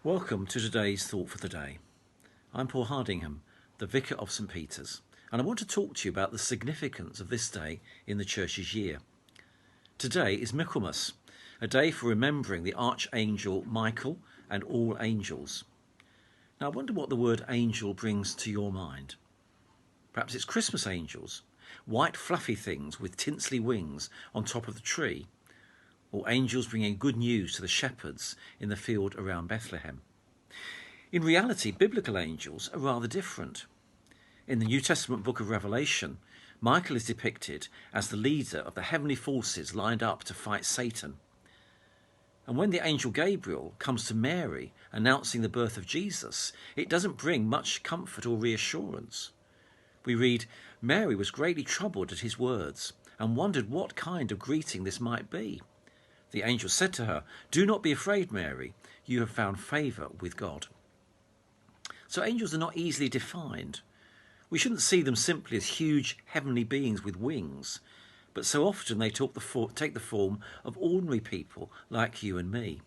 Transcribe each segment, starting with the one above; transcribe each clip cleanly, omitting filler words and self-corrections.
Welcome to today's Thought for the Day. I'm Paul Hardingham, the Vicar of St Peter's, and I want to talk to you about the significance of this day in the Church's year. Today is Michaelmas, a day for remembering the Archangel Michael and all angels. Now I wonder what the word angel brings to your mind. Perhaps it's Christmas angels, white fluffy things with tinsely wings on top of the tree, or angels bringing good news to the shepherds in the field around Bethlehem. In reality, biblical angels are rather different. In the New Testament book of Revelation, Michael is depicted as the leader of the heavenly forces lined up to fight Satan. And when the angel Gabriel comes to Mary announcing the birth of Jesus, it doesn't bring much comfort or reassurance. We read, Mary was greatly troubled at his words and wondered what kind of greeting this might be. The angel said to her, "Do not be afraid, Mary, you have found favour with God." So angels are not easily defined. We shouldn't see them simply as huge heavenly beings with wings, but so often they take the form of ordinary people like you and me.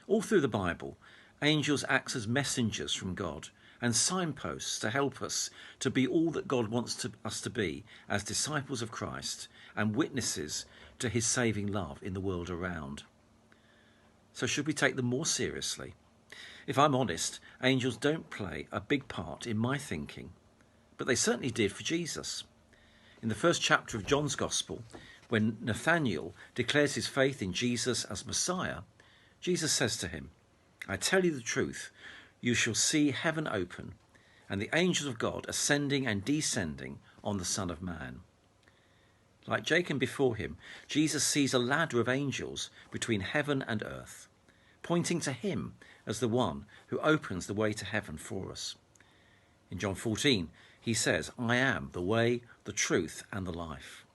All through the Bible, angels act as messengers from God and signposts to help us to be all that God wants us to be as disciples of Christ and witnesses to his saving love in the world around. So should we take them more seriously? If I'm honest, angels don't play a big part in my thinking, but they certainly did for Jesus. In the first chapter of John's Gospel, when Nathanael declares his faith in Jesus as Messiah, Jesus says to him, "I tell you the truth, you shall see heaven open and the angels of God ascending and descending on the Son of Man." Like Jacob before him, Jesus sees a ladder of angels between heaven and earth, pointing to him as the one who opens the way to heaven for us. In John 14, he says, "I am the way, the truth, and the life,"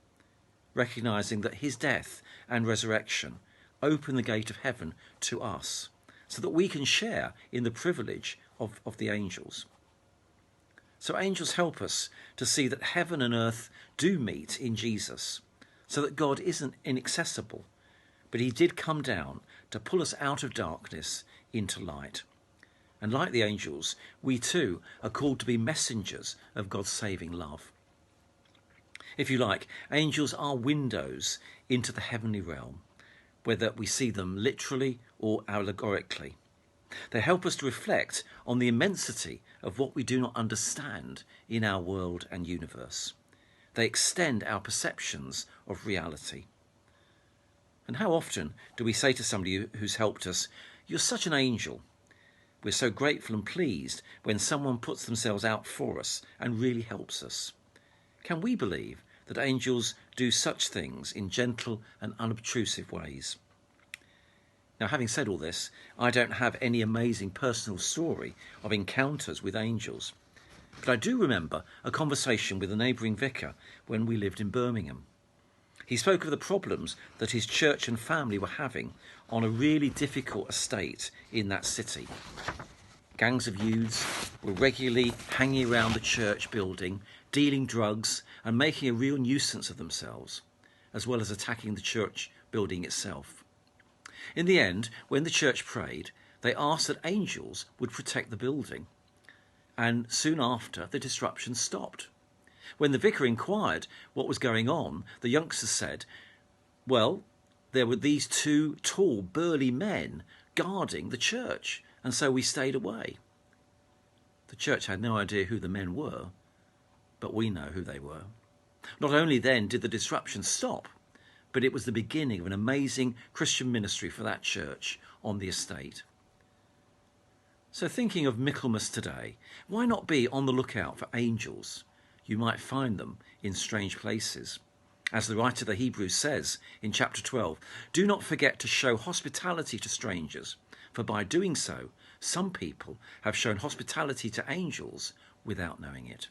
recognizing that his death and resurrection open the gate of heaven to us, so that we can share in the privilege of the angels. So angels help us to see that heaven and earth do meet in Jesus, so that God isn't inaccessible, but he did come down to pull us out of darkness into light. And like the angels, we too are called to be messengers of God's saving love. If you like, angels are windows into the heavenly realm, whether we see them literally or allegorically. They help us to reflect on the immensity of what we do not understand in our world and universe. They extend our perceptions of reality. And how often do we say to somebody who's helped us, "You're such an angel"? We're so grateful and pleased when someone puts themselves out for us and really helps us. Can we believe that angels do such things in gentle and unobtrusive ways? Now, having said all this, I don't have any amazing personal story of encounters with angels, but I do remember a conversation with a neighbouring vicar when we lived in Birmingham. He spoke of the problems that his church and family were having on a really difficult estate in that city. Gangs of youths were regularly hanging around the church building, dealing drugs and making a real nuisance of themselves, as well as attacking the church building itself. In the end, when the church prayed, they asked that angels would protect the building, and soon after the disruption stopped. When the vicar inquired what was going on, the youngsters said, well, there were these two tall, burly men guarding the church, and so we stayed away. The church had no idea who the men were, but we know who they were. Not only then did the disruption stop, but it was the beginning of an amazing Christian ministry for that church on the estate. So thinking of Michaelmas today, why not be on the lookout for angels? You might find them in strange places. As the writer of the Hebrews says in chapter 12, "Do not forget to show hospitality to strangers, for by doing so, some people have shown hospitality to angels without knowing it."